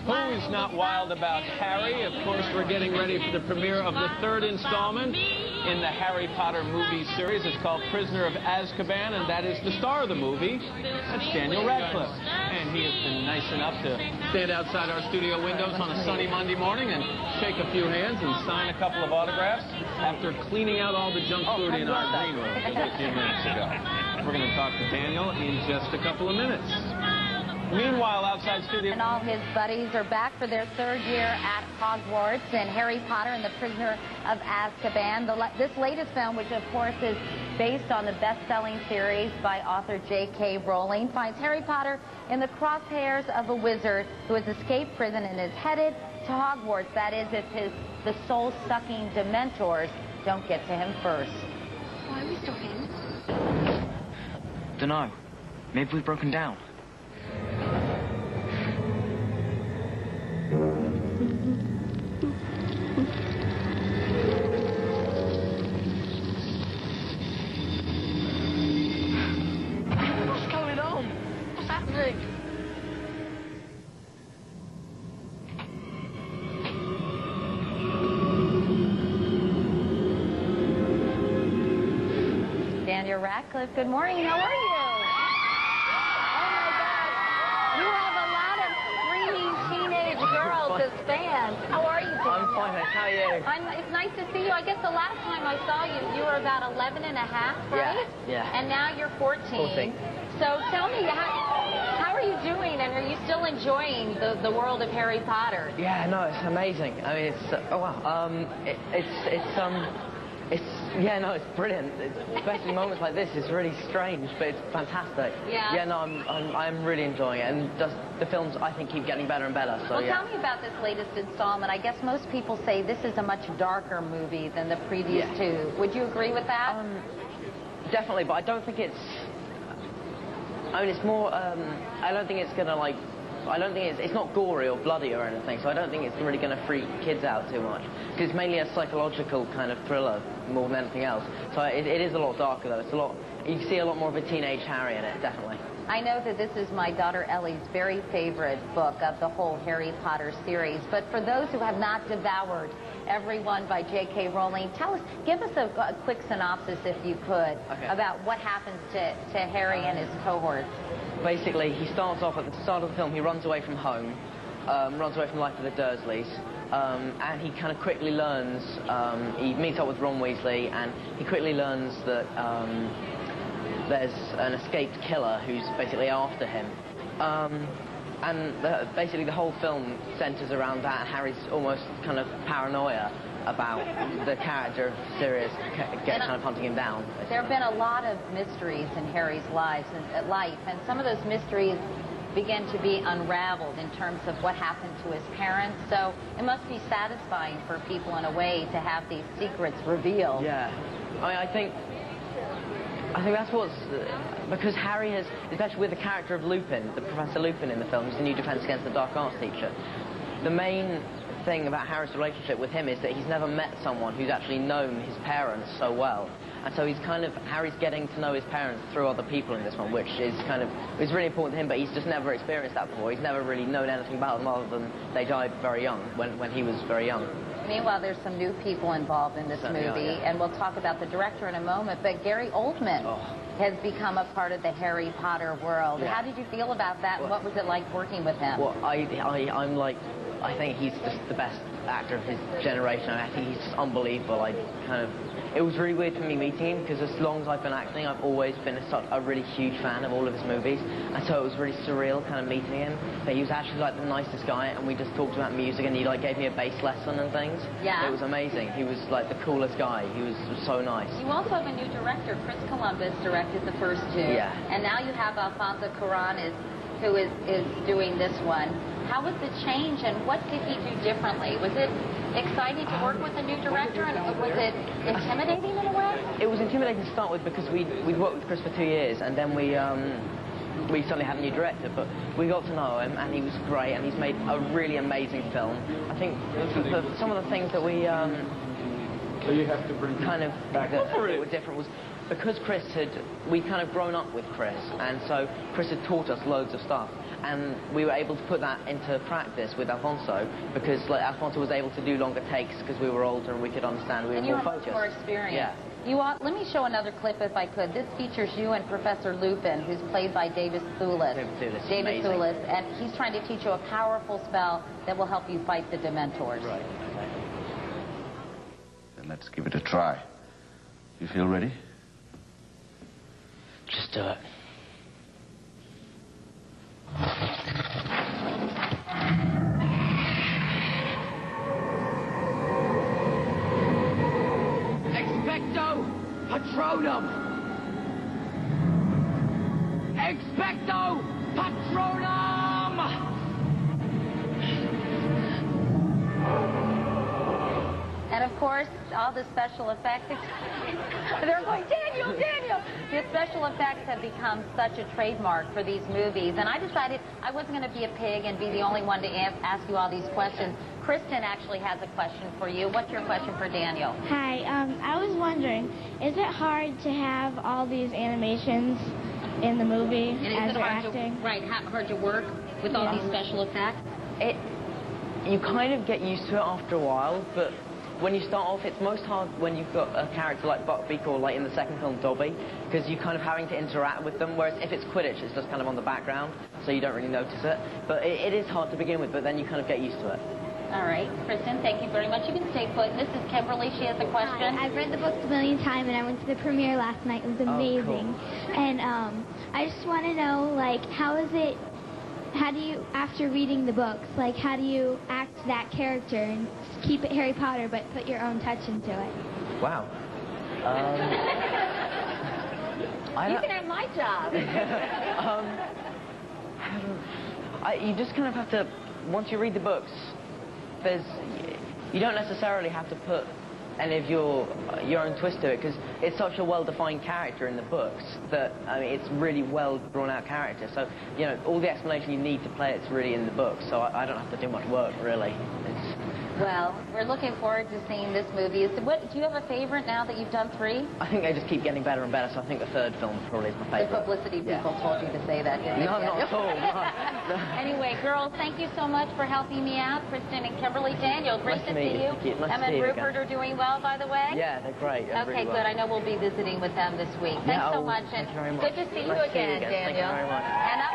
Who's not wild about Harry? Of course, we're getting ready for the premiere of the third installment in the Harry Potter movie series. It's called Prisoner of Azkaban, and that is the star of the movie. That's Daniel Radcliffe. And he has been nice enough to stand outside our studio windows on a sunny Monday morning and shake a few hands and sign a couple of autographs after cleaning out all the junk food in our green room just a few minutes ago. We're going to talk to Daniel in just a couple of minutes. Meanwhile, outside studio... And all his buddies are back for their third year at Hogwarts, and Harry Potter and the Prisoner of Azkaban. This latest film, which of course is based on the best-selling series by author J.K. Rowling, finds Harry Potter in the crosshairs of a wizard who has escaped prison and is headed to Hogwarts. That is, if the soul-sucking Dementors don't get to him first. Why are we stopping? Dunno. Maybe we've broken down. What's going on? What's happening? Daniel Radcliffe, good morning. How are you? You have a lot of screaming teenage girls as fans. How are you doing? I'm fine, thanks. How are you? It's nice to see you. I guess the last time I saw you, you were about 11 and a half, right? Yeah. And now you're 14. 14. So tell me, how are you doing? And are you still enjoying the world of Harry Potter? Yeah, no, it's amazing. I mean, it's it's brilliant. Especially moments like this, it's really strange, but it's fantastic. Yeah. Yeah, no, I'm really enjoying it, and just the films I think keep getting better and better. So well, yeah. tell me about this latest installment. I guess most people say this is a much darker movie than the previous two. Would you agree with that? Definitely, but I don't think it's. I mean, it's more. I don't think it's gonna like. I don't think it's not gory or bloody or anything, so I don't think it's really going to freak kids out too much. Because it's mainly a psychological kind of thriller more than anything else. So it is a lot darker, though. It's a lot. You see a lot more of a teenage Harry in it, definitely. I know that this is my daughter Ellie's very favorite book of the whole Harry Potter series, but for those who have not devoured every one by J.K. Rowling, give us a quick synopsis, if you could, about what happens to Harry and his cohorts. Basically, he starts off at the start of the film, he runs away from home, runs away from the life of the Dursleys, and he kind of quickly learns, he meets up with Ron Weasley, and he quickly learns that there's an escaped killer who's basically after him. Basically the whole film centers around that, and Harry's almost kind of paranoia about the character of Sirius kind of hunting him down. Basically. There have been a lot of mysteries in Harry's life, and some of those mysteries begin to be unraveled in terms of what happened to his parents. So it must be satisfying for people in a way to have these secrets revealed. Yeah, I mean, I think that's what's... because Harry has, especially with the character of Lupin, the Professor Lupin in the film, who's the new Defense Against the Dark Arts teacher, the main thing about Harry's relationship with him is that he's never met someone who's actually known his parents so well. And so Harry's getting to know his parents through other people in this one, which is is really important to him, but he's just never experienced that before. He's never really known anything about them other than they died very young, when he was very young. Meanwhile, there's some new people involved in this movie, and we'll talk about the director in a moment, but Gary Oldman has become a part of the Harry Potter world. Yeah. How did you feel about that, and what was it like working with him? Well, I think he's just the best actor of his generation. I think he's just unbelievable. It was really weird for me meeting him, because as long as I've been acting, I've always been a really huge fan of all of his movies, and so it was really surreal kind of meeting him. But he was actually like the nicest guy, and we just talked about music, and he like gave me a bass lesson and things. Yeah. It was amazing. He was like the coolest guy. He was so nice. You also have a new director. Chris Columbus directed the first two. Yeah. And now you have Alfonso Cuarón who is doing this one. How was the change, and what did he do differently? Was it exciting to work with a new director, and was it intimidating in a way? It was intimidating to start with, because we'd worked with Chris for 2 years, and then we suddenly had a new director, but we got to know him, and he was great, and he's made a really amazing film. I think some of the things that we So you have to bring kind of that were different was because we'd kind of grown up with Chris, and so Chris had taught us loads of stuff. and we were able to put that into practice with Alfonso, because like, Alfonso was able to do longer takes because we were older and we could understand, we were more focused. And you were much more experienced. Yeah. Let me show another clip if I could. This features you and Professor Lupin, who's played by David Thewlis. David Thewlis, and he's trying to teach you a powerful spell that will help you fight the Dementors. Right. Okay. Then let's give it a try. You feel ready? Just do it. Expecto Patronum! Expecto Patronum! And of course, all the special effects. They're going, Daniel, Daniel! The special effects have become such a trademark for these movies. And I decided I wasn't going to be a pig and be the only one to ask you all these questions. Kristen actually has a question for you. What's your question for Daniel? Hi, I was wondering, is it hard to have all these animations in the movie as you're acting? Hard to work with all these special effects? You kind of get used to it after a while, but when you start off, it's most hard when you've got a character like Buckbeak or like in the second film, Dobby, because you're kind of having to interact with them, whereas if it's Quidditch, it's just kind of on the background, so you don't really notice it. But it is hard to begin with, but then you kind of get used to it. All right, Kristen, thank you very much. You can stay put. This is Kimberly. She has a question. Hi, I've read the books a million times, and I went to the premiere last night. It was amazing. Oh, cool. And I just want to know, like, how do you, after reading the books, like, how do you act that character and keep it Harry Potter, but put your own touch into it? Wow. You can have my job. You just kind of have to, once you read the books, you don't necessarily have to put any of your own twist to it, because it's such a well-defined character in the books that, I mean, it's really well drawn-out character. So, you know, all the explanation you need to play it's really in the books, so I don't have to do much work, really. Well, we're looking forward to seeing this movie. Do you have a favorite now that you've done 3? I think they just keep getting better and better, so I think the third film probably is my favorite. The publicity people told you to say that, didn't they? No, not at all. No. Anyway, girls, thank you so much for helping me out. Kristen and Kimberly. Daniel, great to see you. Nice and Rupert are doing well, by the way? Yeah, they're great. Okay, good. I know we'll be visiting with them this week. Thanks so much. Thank you very much. Good to see you again, Daniel. Thank you very much. And